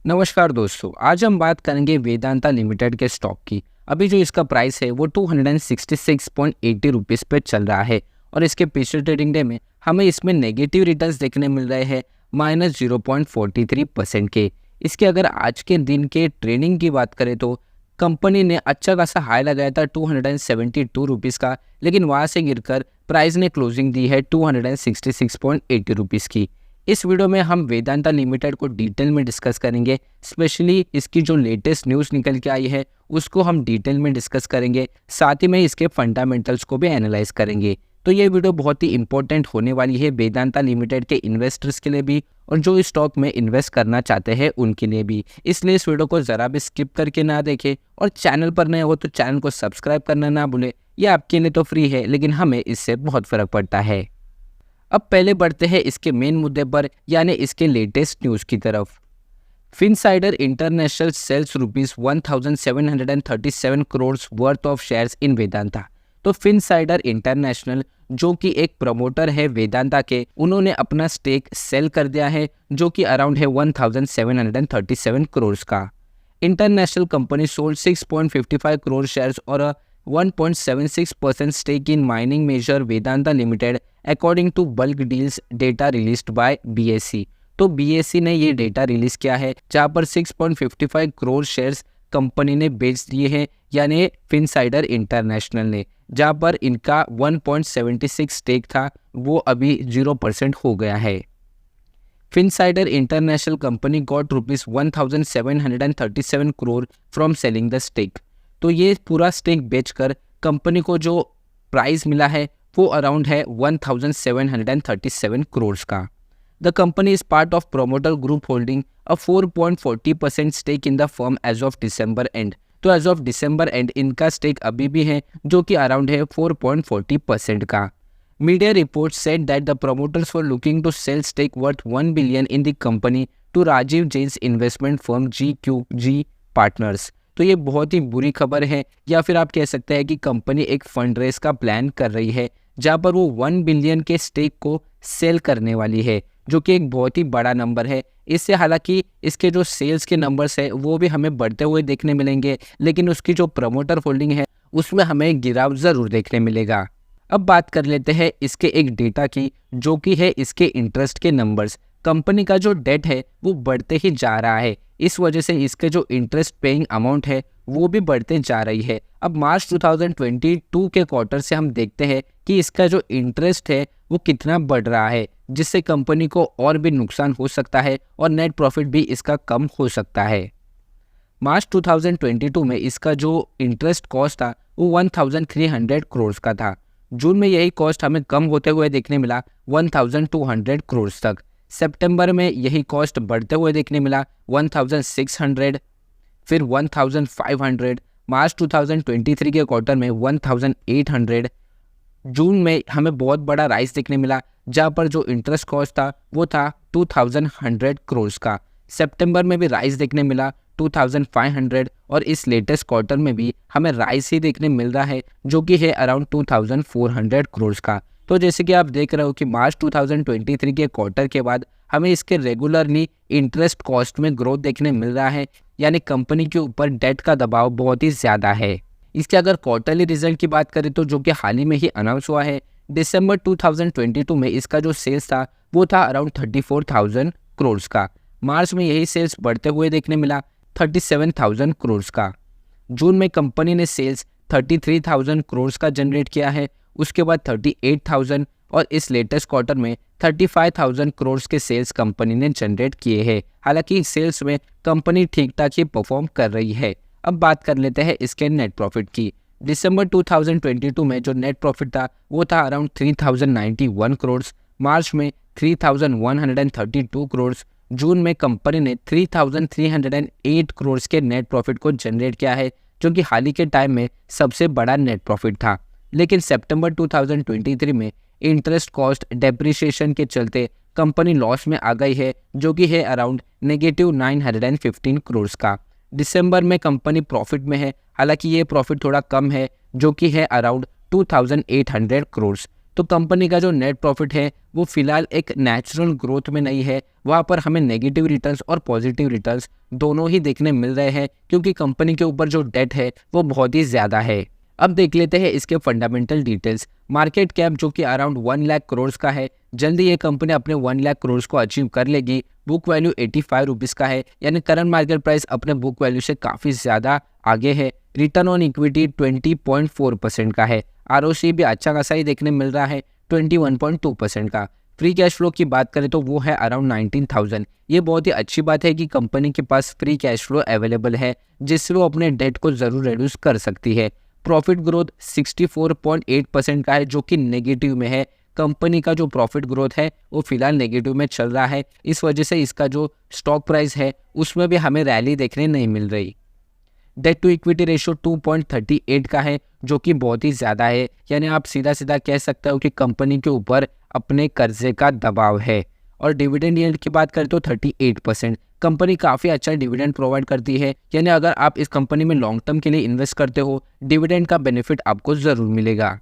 नमस्कार दोस्तों, आज हम बात करेंगे वेदांता लिमिटेड के स्टॉक की। अभी जो इसका प्राइस है वो 266.80 रुपीज़ पे चल रहा है और इसके पिछले ट्रेडिंग डे में हमें इसमें नेगेटिव रिटर्न्स देखने मिल रहे हैं -0.43% के। इसके अगर आज के दिन के ट्रेडिंग की बात करें तो कंपनी ने अच्छा खासा हाई लगाया था 272 रुपीज़ का, लेकिन वहाँ से गिरकर प्राइस ने क्लोजिंग दी है 266.80 रुपीज़ की। इस वीडियो में हम वेदांता लिमिटेड को डिटेल में डिस्कस करेंगे, स्पेशली इसकी जो लेटेस्ट न्यूज़ निकल के आई है उसको हम डिटेल में डिस्कस करेंगे, साथ ही में इसके फंडामेंटल्स को भी एनालाइज करेंगे। तो ये वीडियो बहुत ही इंपॉर्टेंट होने वाली है वेदांता लिमिटेड के इन्वेस्टर्स के लिए भी और जो इस स्टॉक में इन्वेस्ट करना चाहते हैं उनके लिए भी। इसलिए इस वीडियो को ज़रा भी स्किप करके ना देखें और चैनल पर नए हो तो चैनल को सब्सक्राइब करना ना भूलें। ये आपके लिए तो फ्री है, लेकिन हमें इससे बहुत फ़र्क पड़ता है। अब पहले बढ़ते हैं इसके मेन मुद्दे पर, यानी इसके लेटेस्ट न्यूज़ की तरफ। Finsider international sells ₹1737 crore worth of shares in Vedanta. तो फिनसाइडर इंटरनेशनल जो कि एक प्रमोटर है वेदांता के, उन्होंने अपना स्टेक सेल कर दिया है जो कि अराउंड है 1737 करोड़ का। International company sold 6.55 crore shares और 1.76% stake in mining major Vedanta Limited according to bulk deals data released by BSE। तो BSE ने ये डेटा रिलीज किया है जहाँ पर 6.55 करोड़ शेयर्स कंपनी ने बेच दिए हैं, यानी फिनसाइडर इंटरनेशनल ने, जहाँ पर इनका 1.76 स्टेक था वो अभी 0% हो गया है। Finsider international company got ₹1737 crore from selling the stake. तो ये पूरा स्टेक बेचकर कंपनी को जो प्राइस मिला है वो अराउंड है 1737 करोड़ का। The company is part of promoter group holding a 4.40% stake in the firm as of December end. तो एज ऑफ दिसंबर एंड इनका स्टेक अभी भी है जो कि अराउंड है 4.40% का। Media report said that the promoters were looking to sell stake worth 1 billion in the company to Rajiv Jain's investment firm GQG partners. तो ये बहुत ही बुरी खबर है, या फिर आप कह सकते हैं कि कंपनी एक फंड रेस का प्लान कर रही है जहां पर वो 1 बिलियन के स्टेक को सेल करने वाली है, जो कि एक बहुत ही बड़ा नंबर है। इससे हालांकि इसके जो सेल्स के नंबर्स है वो भी हमें बढ़ते हुए देखने मिलेंगे, लेकिन उसकी जो प्रमोटर होल्डिंग है उसमें हमें गिराव ज़रूर देखने मिलेगा। अब बात कर लेते हैं इसके एक डेटा की, जो कि है इसके इंटरेस्ट के नंबर्स। कंपनी का जो डेट है वो बढ़ते ही जा रहा है, इस वजह से इसके जो इंटरेस्ट पेइंग अमाउंट है वो भी बढ़ते जा रही है। अब मार्च 2022 के क्वार्टर से हम देखते हैं कि इसका जो इंटरेस्ट है वो कितना बढ़ रहा है, जिससे कंपनी को और भी नुकसान हो सकता है और नेट प्रॉफिट भी इसका कम हो सकता है। मार्च 2022 में इसका जो इंटरेस्ट कॉस्ट था वो 1300 करोड़ का था। जून में यही कॉस्ट हमें कम होते हुए देखने मिला 1200 करोड़ तक। सितंबर में यही कॉस्ट बढ़ते हुए देखने मिला 1600, फिर 1500, मार्च 2023 के क्वार्टर में 1800। जून में हमें बहुत बड़ा राइज देखने मिला जहाँ पर जो इंटरेस्ट कॉस्ट था वो था 2100 करोड़ का। सितंबर में भी राइज देखने मिला 2500 और इस लेटेस्ट क्वार्टर में भी हमें राइज ही देखने मिल रहा है जो कि है अराउंड 2400 करोड़ का। तो जैसे कि आप देख रहे हो कि मार्च 2023 के क्वार्टर के बाद हमें इसके रेगुलरली इंटरेस्ट कॉस्ट में ग्रोथ देखने मिल रहा है, यानी कंपनी के ऊपर डेट का दबाव बहुत ही ज़्यादा है। इसके अगर क्वार्टरली रिजल्ट की बात करें तो जो कि हाल ही में ही अनाउंस हुआ है, दिसंबर 2022 में इसका जो सेल्स था वो था अराउंड 34,000 करोड़ का। मार्च में यही सेल्स बढ़ते हुए देखने मिला 37,000 करोड़ का। जून में कंपनी ने सेल्स 33,000 करोड़ का जनरेट किया है, उसके बाद 38,000 और इस लेटेस्ट क्वार्टर में 35,000 करोड़ के सेल्स कंपनी ने जनरेट किए हैं। हालांकि सेल्स में कंपनी ठीक ठाक ही परफॉर्म कर रही है। अब बात कर लेते हैं इसके नेट प्रॉफिट की। दिसंबर 2022 में जो नेट प्रॉफिट था वो था अराउंड 3091 करोड़, मार्च में 3132 करोड़, जून में कंपनी ने 3308 करोड़ के नेट प्रॉफिट को जनरेट किया है, जो कि हाल ही के टाइम में सबसे बड़ा नेट प्रॉफिट था। लेकिन सितंबर 2023 में इंटरेस्ट कॉस्ट डेप्रिसिएशन के चलते कंपनी लॉस में आ गई है, जो कि है अराउंड -915 करोड़ का। दिसंबर में कंपनी प्रॉफिट में है, हालांकि ये प्रॉफिट थोड़ा कम है जो कि है अराउंड 2800 करोड़। तो कंपनी का जो नेट प्रॉफिट है वो फिलहाल एक नेचुरल ग्रोथ में नहीं है, वहाँ पर हमें नेगेटिव रिटर्न्स और पॉजिटिव रिटर्न्स दोनों ही देखने मिल रहे हैं, क्योंकि कंपनी के ऊपर जो डेट है वो बहुत ही ज़्यादा है। अब देख लेते हैं इसके फंडामेंटल डिटेल्स। मार्केट कैप जो कि अराउंड 1 लाख करोड़ का है, जल्दी ये कंपनी अपने 1 लाख करोड़ को अचीव कर लेगी। बुक वैल्यू 85 रुपीज़ का है, यानी करंट मार्केट प्राइस अपने बुक वैल्यू से काफ़ी ज़्यादा आगे है। रिटर्न ऑन इक्विटी 20.4% का है। आरओसी भी अच्छा खासा ही देखने मिल रहा है, 21.2% का। फ्री कैश फ्लो की बात करें तो वो है अराउंड 19,000। ये बहुत ही अच्छी बात है कि कंपनी के पास फ्री कैश फ्लो अवेलेबल है, जिससे वो अपने डेट को ज़रूर रिड्यूस कर सकती है। प्रॉफिट ग्रोथ 64.8% का है, जो कि नेगेटिव में है। कंपनी का जो प्रॉफिट ग्रोथ है वो फिलहाल नेगेटिव में चल रहा है, इस वजह से इसका जो स्टॉक प्राइस है उसमें भी हमें रैली देखने नहीं मिल रही। डेट टू इक्विटी रेशियो 2.38 का है, जो कि बहुत ही ज़्यादा है, यानी आप सीधा सीधा कह सकते हो कि कंपनी के ऊपर अपने कर्जे का दबाव है। और डिविडेंड यील्ड की बात करें तो 38%। कंपनी काफ़ी अच्छा डिविडेंड प्रोवाइड करती है, यानी अगर आप इस कंपनी में लॉन्ग टर्म के लिए इन्वेस्ट करते हो, डिविडेंड का बेनिफिट आपको ज़रूर मिलेगा।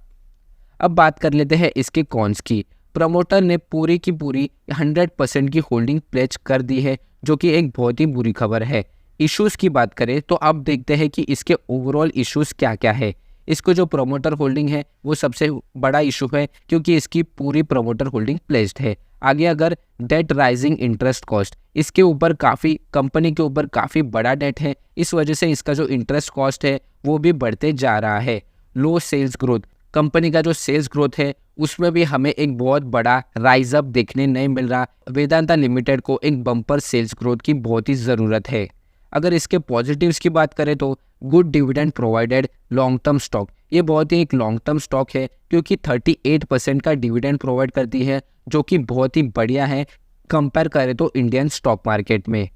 अब बात कर लेते हैं इसके कॉन्स की। प्रमोटर ने पूरी की पूरी 100% की होल्डिंग प्लेज कर दी है, जो कि एक बहुत ही बुरी खबर है। इश्यूज़ की बात करें तो अब देखते हैं कि इसके ओवरऑल इश्यूज़ क्या क्या है। इसको जो प्रमोटर होल्डिंग है वो सबसे बड़ा इशू है, क्योंकि इसकी पूरी प्रमोटर होल्डिंग प्लेस्ड है। आगे अगर डेट राइजिंग इंटरेस्ट कॉस्ट, इसके ऊपर काफ़ी कंपनी के ऊपर काफ़ी बड़ा डेट है, इस वजह से इसका जो इंटरेस्ट कॉस्ट है वो भी बढ़ते जा रहा है। लो सेल्स ग्रोथ, कंपनी का जो सेल्स ग्रोथ है उसमें भी हमें एक बहुत बड़ा राइज अप देखने नहीं मिल रहा। वेदांता लिमिटेड को एक बम्पर सेल्स ग्रोथ की बहुत ही ज़रूरत है। अगर इसके पॉजिटिव्स की बात करें तो good dividend provided long term stock, ये बहुत ही एक लॉन्ग टर्म स्टॉक है, क्योंकि 38% का डिविडेंड प्रोवाइड करती है, जो कि बहुत ही बढ़िया है कंपेयर करें तो इंडियन स्टॉक मार्केट में।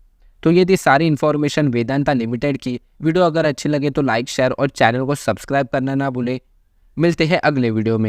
तो ये थी सारी इन्फॉर्मेशन वेदांता लिमिटेड की। वीडियो अगर अच्छी लगे तो लाइक शेयर और चैनल को सब्सक्राइब करना ना भूलें। मिलते हैं अगले वीडियो में।